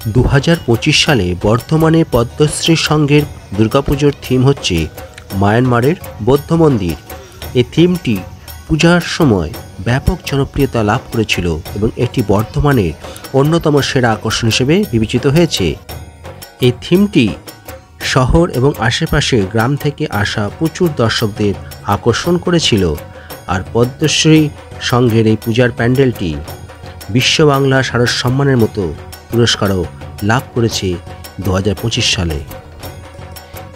2025 সালে বর্ধমানে পদ্মশ্রী সংঘের দুর্গাপুজোর থিম হচ্ছে মায়ানমারের বৌদ্ধ মন্দির। এই থিমটি পূজার সময় ব্যাপক জনপ্রিয়তা লাভ করেছিল এবং এটি বর্ধমানের অন্যতম সেরা আকর্ষণ হিসেবে বিবেচিত হয়েছে। এই থিমটি শহর এবং আশেপাশের গ্রাম থেকে আসা প্রচুর দর্শকদের আকর্ষণ করেছিল। আর পদ্মশ্রী সংঘের এই পূজার প্যান্ডেলটি বিশ্ব বাংলা শারদ সম্মানের মতো পুরস্কারও লাভ করেছে 2025 সালে।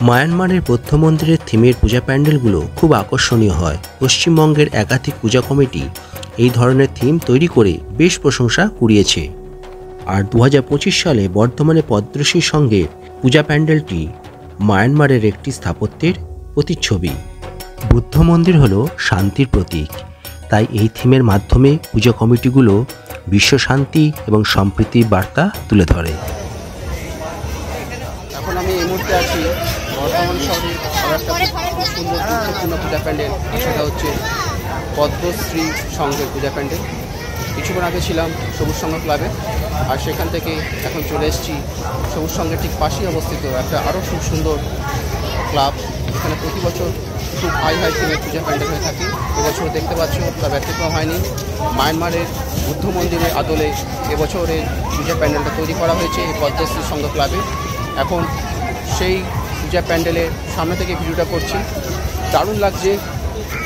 মায়ানমারের বৌদ্ধ মন্দিরের থিমের পূজা প্যান্ডেলগুলো খুব আকর্ষণীয় হয়। পশ্চিমবঙ্গের একাধিক পূজা কমিটি এই ধরনের থিম তৈরি করে বেশ প্রশংসা কুড়িয়েছে। আর 2025 সালে বর্ধমানে পদ্মশ্রী সংঘের পূজা প্যান্ডেলটি মায়ানমারের একটি স্থাপত্যের প্রতিচ্ছবি। বুদ্ধ মন্দির হলো শান্তির প্রতীক, তাই এই থিমের মাধ্যমে পূজা কমিটিগুলো বিশ্ব শান্তি এবং সম্প্রীতির বার্তা তুলে ধরে। এখন আমি এই মুহূর্তে আছি বর্ধমান শহরের একটা সুন্দর গুরুত্বপূর্ণ পূজা প্যান্ডেল, সেটা হচ্ছে পদ্মশ্রী সংঘের পূজা প্যান্ডেল। কিছুক্ষণ আগে ছিলাম সবুজ সংঘ ক্লাবে, আর সেখান থেকে এখন চলে এসেছি সবুজ সংঘের ঠিক পাশেই অবস্থিত একটা আরও খুব সুন্দর ক্লাব। এখানে প্রতি বছর খুব হাই থিমের পূজা প্যান্ডেল হয়ে থাকে। এবছর দেখতে পাচ্ছ তার ব্যতিক্রম হয়নি। মায়ানমারের বুদ্ধ মন্দিরের আদলে এবছরের পূজা প্যান্ডেলটা তৈরি করা হয়েছে এই পদ্মশ্রী সংঘ ক্লাবে। এখন সেই পূজা প্যান্ডেলের সামনে থেকে ভিডিওটা করছি। দারুণ লাগছে,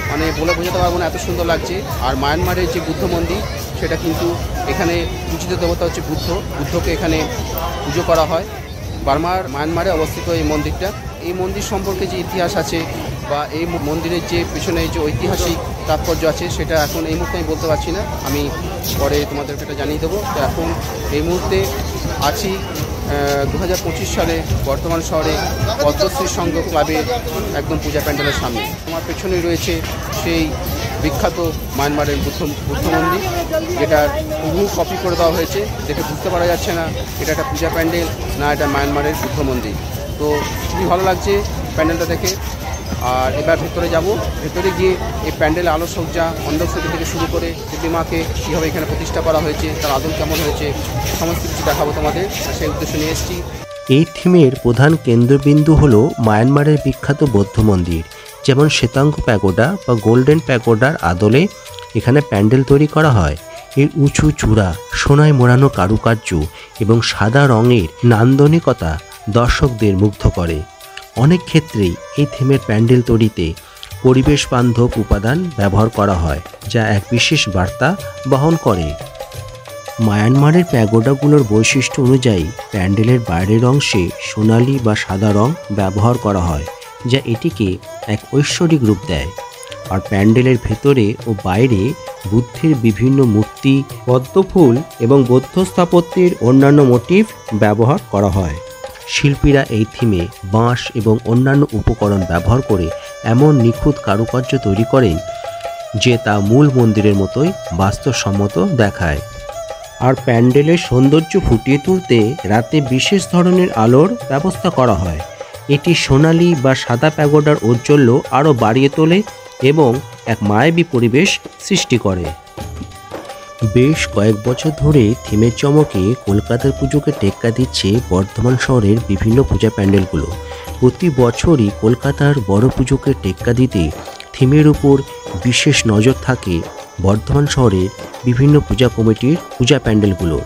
মানে বলে বোঝাতে পারবো না, এত সুন্দর লাগছে। আর মায়ানমারের যে বুদ্ধ মন্দির, সেটা কিন্তু এখানে পূজিত দেবতা হচ্ছে বুদ্ধ। বুদ্ধকে এখানে পুজো করা হয়। মায়ানমারে অবস্থিত এই মন্দিরটা। এই মন্দির সম্পর্কে যে ইতিহাস আছে বা এই মন্দিরের যে পিছনে যে ঐতিহাসিক তাৎপর্য আছে, সেটা এখন এই মুহূর্তে আমি বলতে পারছি না, আমি পরে তোমাদেরকে এটা জানিয়ে দেবো। তো এখন এই মুহূর্তে আছি 2025 সালে বর্তমান শহরে পদ্মশ্রী সংঘ ক্লাবের একদম পূজা প্যান্ডেলের সামনে। আমার পেছনেই রয়েছে সেই বিখ্যাত মায়ানমারের বুদ্ধ মন্দির, যেটার হুবহু কপি করে দেওয়া হয়েছে। দেখে বুঝতে পারা যাচ্ছে না এটা একটা পূজা প্যান্ডেল না এটা মায়ানমারের বুদ্ধ মন্দির। তো খুবই ভালো লাগছে প্যান্ডেলটা দেখে। আর এবার ভেতরে যাব, ভেতরে গিয়ে এই প্যান্ডেলের আলোকসজ্জা, মণ্ডপসজ্জা থেকে শুরু করে দেবীমাকে কীভাবে এখানে প্রতিষ্ঠা করা হয়েছে, তার আদল কেমন হয়েছে, সমস্ত কিছু দেখাবো তোমাদের। সেই উদ্দেশ্য নিয়ে এসেছি। এই থিমের প্রধান কেন্দ্রবিন্দু হলো মায়ানমারের বিখ্যাত বৌদ্ধ মন্দির, যেমন শ্বেতাঙ্গ প্যাগোডা বা গোল্ডেন প্যাগোডার আদলে এখানে প্যান্ডেল তৈরি করা হয়। এর উঁচু চূড়া, সোনায় মোড়ানো কারুকার্য এবং সাদা রঙের নান্দনিকতা দর্শকদের মুগ্ধ করে। অনেক ক্ষেত্রেই এই থিমের প্যান্ডেল তৈরিতে পরিবেশ বান্ধব উপাদান ব্যবহার করা হয়, যা এক বিশেষ বার্তা বহন করে। মায়ানমারের প্যাগোডাগুলোর বৈশিষ্ট্য অনুযায়ী প্যান্ডেলের বাইরের অংশে সোনালি বা সাদা রং ব্যবহার করা হয়, যা এটিকে এক ঐশ্বরিক রূপ দেয়। আর প্যান্ডেলের ভেতরে ও বাইরে বুদ্ধের বিভিন্ন মূর্তি, পদ্মফুল এবং বৌদ্ধ স্থাপত্যের অন্যান্য মোটিভ ব্যবহার করা হয়। শিল্পীরা এই থিমে বাঁশ এবং অন্যান্য উপকরণ ব্যবহার করে এমন নিখুঁত কারুকার্য তৈরি করেন যে তা মূল মন্দিরের মতোই বাস্তবসম্মত দেখায়। আর প্যান্ডেলের সৌন্দর্য ফুটিয়ে তুলতে রাতে বিশেষ ধরনের আলোর ব্যবস্থা করা হয়। এটি সোনালি বা সাদা প্যাগোডার ঔজ্জ্বল্য আরও বাড়িয়ে তোলে এবং এক মায়াবী পরিবেশ সৃষ্টি করে। বেশ কয়েক বছর ধরে থিমের চমকে কলকাতার পুজোকে টেক্কা দিচ্ছে বর্ধমান শহরের বিভিন্ন পূজা প্যান্ডেলগুলো। প্রতি বছরই কলকাতার বড় পুজোকে টেক্কা দিতে থিমের উপর বিশেষ নজর থাকে বর্ধমান শহরের বিভিন্ন পূজা কমিটির পূজা প্যান্ডেলগুলোর।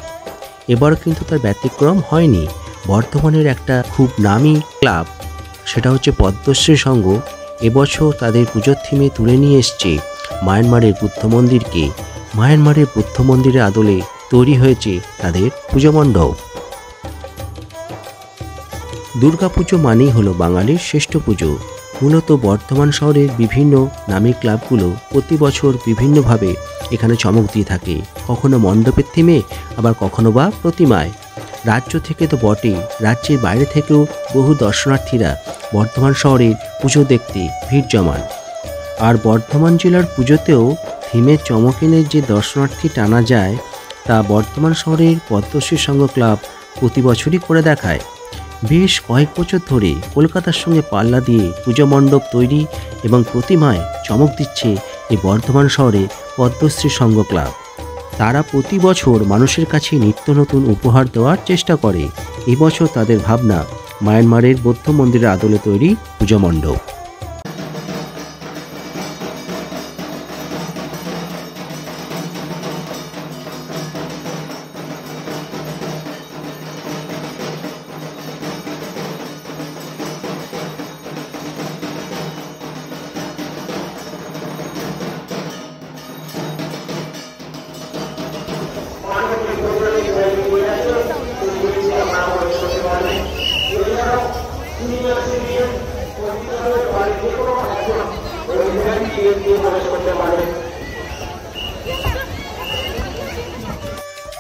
এবারও কিন্তু তার ব্যতিক্রম হয়নি। বর্ধমানের একটা খুব নামী ক্লাব, সেটা হচ্ছে পদ্মশ্রী সংঘ, এবছর তাদের পুজোর থিমে তুলে নিয়ে এসছে মায়ানমারের বুদ্ধ মন্দিরকে। মায়ানমারের বুদ্ধ মন্দিরের আদলে তৈরি হয়েছে তাদের পুজো মণ্ডপ। দুর্গাপুজো মানেই হলো বাঙালির শ্রেষ্ঠ পুজো। মূলত বর্ধমান শহরের বিভিন্ন নামী ক্লাবগুলো প্রতি বছর বিভিন্নভাবে এখানে চমক দিয়ে থাকে, কখনো মণ্ডপের থিমে, আবার কখনো বা প্রতিমায়। রাজ্য থেকে তো বটেই, রাজ্যের বাইরে থেকেও বহু দর্শনার্থীরা বর্ধমান শহরের পুজো দেখতে ভিড় জমান। আর বর্ধমান জেলার পুজোতেও থিমের চমক এনে যে দর্শনার্থী টানা যায়, তা বর্ধমান শহরের পদ্মশ্রী সংঘ ক্লাব প্রতি বছরই করে দেখায়। বেশ কয়েক বছর ধরে কলকাতার সঙ্গে পাল্লা দিয়ে পুজো মণ্ডপ তৈরি এবং প্রতিমায় চমক দিচ্ছে এই বর্ধমান শহরে পদ্মশ্রী সংঘ ক্লাব। তারা প্রতি বছর মানুষের কাছে নিত্য নতুন উপহার দেওয়ার চেষ্টা করে। এবছর তাদের ভাবনা মায়ানমারের বৌদ্ধ মন্দিরের আদলে তৈরি পুজো মণ্ডপ।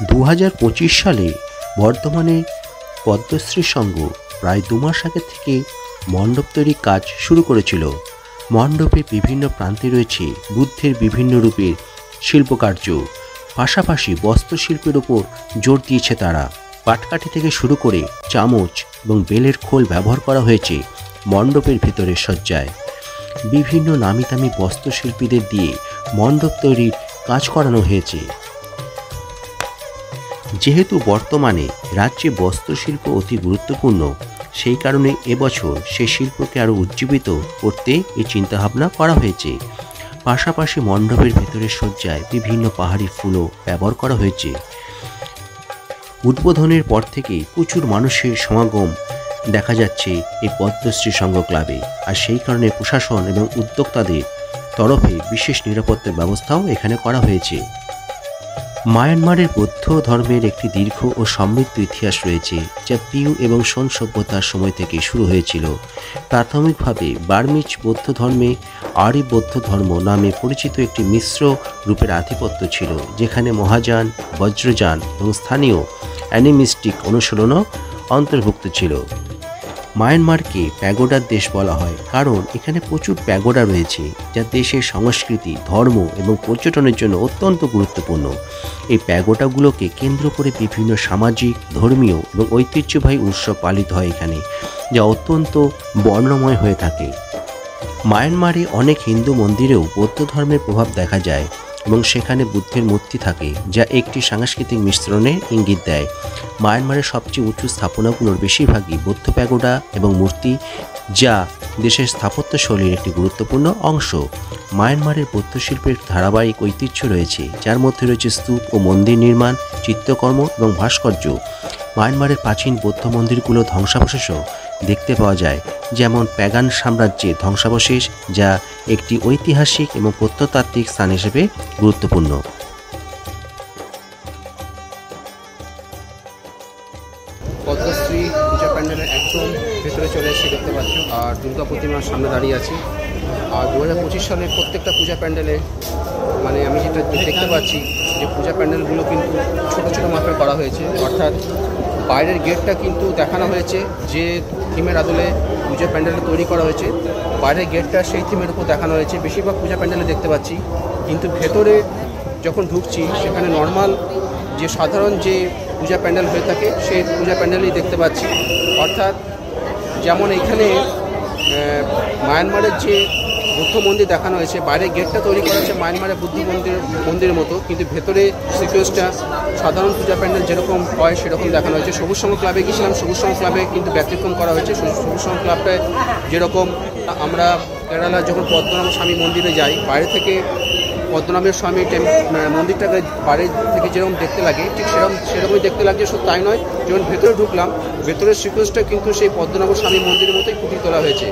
দু 2025 সালে বর্তমানে পদ্মশ্রী সংঘ প্রায় 2 মাস আগে থেকে মণ্ডপ তৈরির কাজ শুরু করেছিল। মণ্ডপের বিভিন্ন প্রান্তে রয়েছে বুদ্ধের বিভিন্ন রূপের শিল্পকার্য, পাশাপাশি বস্ত্রশিল্পের ওপর জোর দিয়েছে তারা। পাটকাঠি থেকে শুরু করে চামচ এবং বেলের খোল ব্যবহার করা হয়েছে মণ্ডপের ভিতরের সজ্জায়। বিভিন্ন নামি দামি বস্ত্রশিল্পীদের দিয়ে মণ্ডপ তৈরির কাজ করানো হয়েছে। যেহেতু বর্তমানে রাজ্যে বস্ত্রশিল্প অতি গুরুত্বপূর্ণ, সেই কারণে এবছর সেই শিল্পকে আরও উজ্জীবিত করতে এই চিন্তাভাবনা করা হয়েছে। পাশাপাশি মণ্ডপের ভেতরের সজ্জায় বিভিন্ন পাহাড়ি ফুলও ব্যবহার করা হয়েছে। উদ্বোধনের পর থেকে প্রচুর মানুষের সমাগম দেখা যাচ্ছে এই পদ্মশ্রী সংঘ ক্লাবে, আর সেই কারণে প্রশাসন এবং উদ্যোক্তাদের তরফে বিশেষ নিরাপত্তার ব্যবস্থাও এখানে করা হয়েছে। মায়ানমারের বৌদ্ধ ধর্মের একটি দীর্ঘ ও সমৃদ্ধ ইতিহাস রয়েছে, যা পিউ এবং সোন সভ্যতার সময় থেকে শুরু হয়েছিল। প্রাথমিকভাবে বার্মিজ বৌদ্ধ ধর্মে আরি বৌদ্ধ ধর্ম নামে পরিচিত একটি মিশ্র রূপের আধিপত্য ছিল, যেখানে মহাযান, বজ্রযান এবং স্থানীয় অ্যানিমিস্টিক অনুশীলনও অন্তর্ভুক্ত ছিল। মায়ানমারকে প্যাগোডার দেশ বলা হয় কারণ এখানে প্রচুর প্যাগোডা রয়েছে, যা দেশের সংস্কৃতি, ধর্ম এবং পর্যটনের জন্য অত্যন্ত গুরুত্বপূর্ণ। এই প্যাগোডাগুলোকে কেন্দ্র করে বিভিন্ন সামাজিক, ধর্মীয় এবং ঐতিহ্যবাহী উৎসব পালিত হয় এখানে, যা অত্যন্ত বর্ণময় হয়ে থাকে। মায়ানমারে অনেক হিন্দু মন্দিরেও বৌদ্ধ ধর্মের প্রভাব দেখা যায় এবং সেখানে বুদ্ধের মূর্তি থাকে, যা একটি সাংস্কৃতিক মিশ্রণের ইঙ্গিত দেয়। মায়ানমারের সবচেয়ে উঁচু স্থাপনাগুলোর বেশিরভাগই বৌদ্ধ প্যাগোডা এবং মূর্তি, যা দেশের স্থাপত্যশৈলীর একটি গুরুত্বপূর্ণ অংশ। মায়ানমারের বৌদ্ধ শিল্পের ধারাবাহিক ঐতিহ্য রয়েছে, যার মধ্যে রয়েছে স্তূপ ও মন্দির নির্মাণ, চিত্রকর্ম এবং ভাস্কর্য। মায়ানমারের প্রাচীন বৌদ্ধ মন্দিরগুলো ধ্বংসাবশেষও দেখতে পাওয়া যায়, যেমন প্যাগান সাম্রাজ্যের ধ্বংসাবশেষ, যা একটি ঐতিহাসিক এবং প্রত্নতাত্ত্বিক স্থান হিসেবে গুরুত্বপূর্ণ। পদ্মশ্রী পূজা প্যান্ডেলের একদম ভেতরে চলে এসে দেখতে পাচ্ছ, আর দুর্গা প্রতিমার সামনে দাঁড়িয়ে আছি। আর 2025 সালের প্রত্যেকটা পূজা প্যান্ডেলে মানে আমি যেটা দেখতে পাচ্ছি যে পূজা প্যান্ডেলগুলো কিন্তু ছোটো ছোটো মাপে করা হয়েছে, অর্থাৎ বাইরের গেটটা কিন্তু দেখানো হয়েছে যে থিমের আদলে পূজা প্যান্ডেলটা তৈরি করা হয়েছে, বাইরের গেটটা সেই থিমের উপর দেখানো হয়েছে বেশিরভাগ পূজা প্যান্ডেলে দেখতে পাচ্ছি। কিন্তু ভেতরে যখন ঢুকছি সেখানে নর্মাল যে সাধারণ যে পূজা প্যান্ডেল হয়ে থাকে সেই পূজা প্যান্ডেলই দেখতে পাচ্ছি। অর্থাৎ যেমন এখানে মায়ানমারের যে বুদ্ধ মন্দির দেখানো হয়েছে, বাইরের গেটটা তৈরি করা হয়েছে মায়ানমারের বুদ্ধ মন্দিরের মতো, কিন্তু ভেতরে সিকোয়েন্সটা সাধারণ পূজা প্যান্ডেল যেরকম হয় সেরকম দেখানো হয়েছে। সবুজ সংঘ ক্লাবে গিয়েছিলাম, সবুজ সংঘ ক্লাবে কিন্তু ব্যতিক্রম করা হয়েছে। সবুজ সংঘ ক্লাবটায় যেরকম আমরা কেরালা যখন পদ্মনাভ স্বামী মন্দিরে যাই, বাইরে থেকে পদ্মনাভের স্বামী মন্দিরটাকে বাইরে থেকে যেরকম দেখতে লাগে ঠিক সেরকমই দেখতে লাগছে। শুধু তাই নয়, যখন ভেতরে ঢুকলাম ভেতরের সিকোয়েন্সটা কিন্তু সেই পদ্মনাভ স্বামী মন্দিরের মতোই ফুটিয়ে তোলা হয়েছে।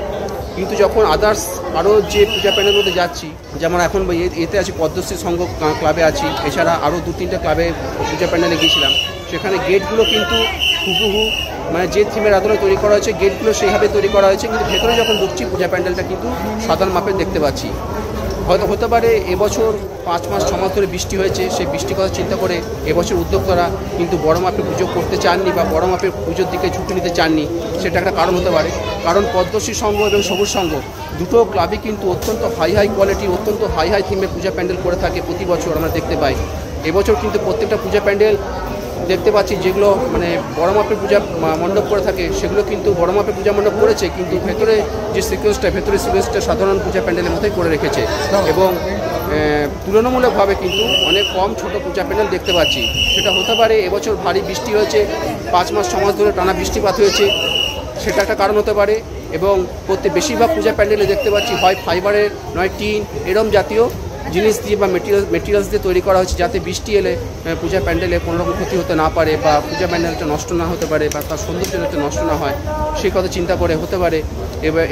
কিন্তু যখন আদার্স আরও যে পূজা প্যান্ডেলের মধ্যে যাচ্ছি, যেমন এখন এতে আছি পদ্মশ্রী সংঘ ক্লাবে আছি, এছাড়া আরও 2-3টা ক্লাবে পূজা প্যান্ডেলে গিয়েছিলাম, সেখানে গেটগুলো কিন্তু হুবহু মানে যে থিমের আদলে তৈরি করা হয়েছে গেটগুলো সেইভাবে তৈরি করা হয়েছে। কিন্তু ভেতরে যখন ঢুকছি পূজা প্যান্ডেলটা কিন্তু সাধারণ মাপের দেখতে পাচ্ছি। হয়তো হতে পারে এবছর 5 মাস 6 মাস ধরে বৃষ্টি হয়েছে, সেই বৃষ্টির কথা চিন্তা করে এবছর উদ্যোক্তারা কিন্তু বড় মাপের পুজো করতে চাননি বা বড় মাপের পুজোর দিকে ঝুঁকি নিতে চাননি, সেটা একটা কারণ হতে পারে। কারণ পদ্মশ্রী সংঘ এবং সবুজ সংঘ দুটো ক্লাবই কিন্তু অত্যন্ত হাই কোয়ালিটির, অত্যন্ত হাই থিমের পূজা প্যান্ডেল করে থাকে প্রতি বছর আমরা দেখতে পাই। এবছর কিন্তু প্রত্যেকটা পূজা প্যান্ডেল দেখতে পাচ্ছি যেগুলো মানে বড় মাপের পূজা মণ্ডপ করে থাকে সেগুলো কিন্তু বড় মাপের পূজা মণ্ডপ করেছে, কিন্তু ভেতরে যে সিকোয়েন্সটা সাধারণ পূজা প্যান্ডেলের মতোই করে রেখেছে। এবং তুলনামূলকভাবে কিন্তু অনেক কম ছোট পূজা প্যান্ডেল দেখতে পাচ্ছি। সেটা হতে পারে এবছর ভারী বৃষ্টি হয়েছে, 5 মাস 6 মাস ধরে টানা বৃষ্টিপাত হয়েছে, সেটা একটা কারণ হতে পারে। এবং বেশিরভাগ পূজা প্যান্ডেলে দেখতে পাচ্ছি হয় ফাইবারের নয় টিন এরম জাতীয় জিনিস দিয়ে বা মেটেরিয়ালস দিয়ে তৈরি করা হচ্ছে, যাতে বৃষ্টি এলে পূজা প্যান্ডেলে কোনোরকম ক্ষতি হতে না পারে বা পূজা প্যান্ডেলটা নষ্ট না হতে পারে বা তার সৌন্দর্য যাতে নষ্ট না হয় সেই কথা চিন্তা করে হতে পারে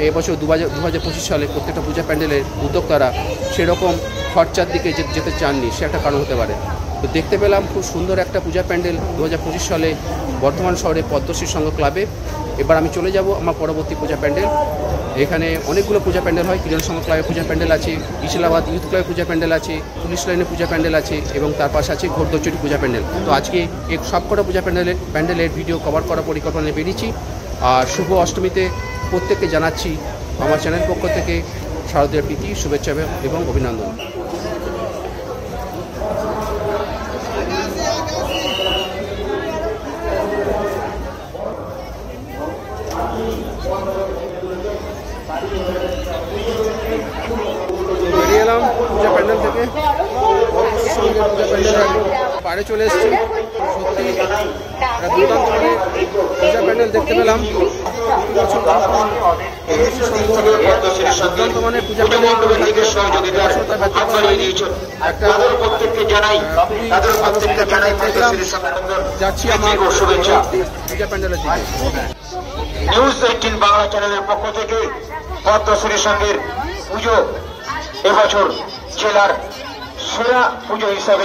এবছর 2025 সালে প্রত্যেকটা পূজা প্যান্ডেলের উদ্যোক্তারা সেরকম খরচার দিকে যেতে চাননি, সে একটা কারণ হতে পারে। তো দেখতে পেলাম খুব সুন্দর একটা পূজা প্যান্ডেল 2025 সালে বর্ধমান শহরে পদ্মশ্রী সংঘ ক্লাবে। এবার আমি চলে যাব আমার পরবর্তী পূজা প্যান্ডেল। এখানে অনেকগুলো পূজা প্যান্ডেল হয়। কিরণ সংঘ ক্লাবে পূজা প্যান্ডেল আছে, ইসলামাবাদ ইউথ ক্লাবে পূজা প্যান্ডেল আছে, পুলিশ লাইনে পূজা প্যান্ডেল আছে এবং তার পাশে আছে ঘোড়দৌড়চটি পূজা প্যান্ডেল। তো আজকে এই সবকটা পূজা প্যান্ডেলের ভিডিও কভার করার পরিকল্পনায় বেরিয়েছি। আর শুভ অষ্টমীতে প্রত্যেককে জানাচ্ছি আমার চ্যানেল পক্ষ থেকে শারদীয় প্রীতি, শুভেচ্ছা এবং অভিনন্দন। বেরিয়ে এলাম পূজা প্যান্ডেল থেকে, পূজা প্যান্ডেল বাইরে চলে এসেছি। সত্যি একটা দুর্দান্ত পূজা প্যান্ডেল দেখতে পেলাম। দুর্দান্ত মানে পূজা প্যান্ডেল যাচ্ছি আমার পূজা প্যান্ডেলের দিকে। নিউজ 18 বাংলা চ্যানেলের পক্ষ থেকে পদ্মশ্রী সংঘের পুজো এবছর জেলার সেরা পুজো হিসাবে